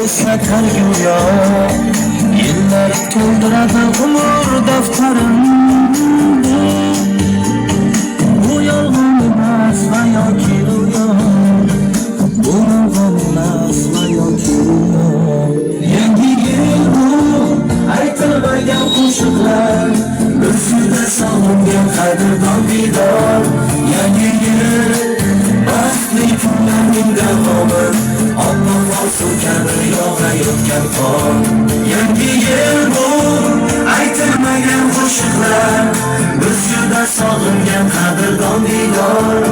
Esnak har go'yo yillar to'ldiradi umr daftarimni. Bu yolg'on emas va yoki ro'yo, bu yolg'on emas va yoki ro'yo. Yangi yil bu aytilmagan qo'shiqlar, o'zida sog'ingan qadrdon diydor. Yangi yil baxtli kunlarning davomi, Alloh kabi yog'ayotgan qor. Yangi yil bu aytilmagan qo'shiqlar, biz juda sog'ingan qadrdon diydor.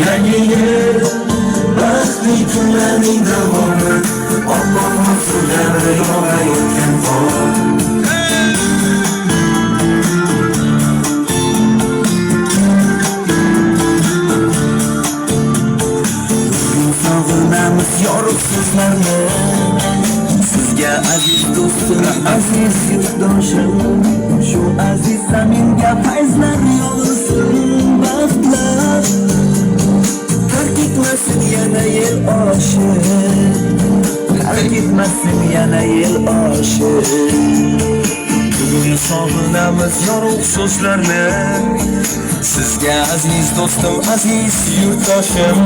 Yangi yil baxtli kunlarning davomi, Alloh kabi yog'ayotgan qor. Sog'inamiz yorug' so'zlarni, sizga aziz do'stim, aziz yurtdoshim. Shu aziz zaminga fayzlar yog'ilsin, baxtlar tark etmasin yana yil oshi, tark etmasin yana yil oshi. Bugun sog'inamiz yorug' so'zlarni, sizga aziz do'stim, aziz yurtdoshim.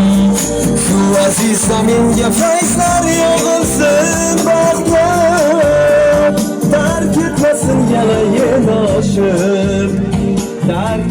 Shu aziz zaminga fayzlar yog'ilsin, baxtlar tark etmasin yana yil oshib, tark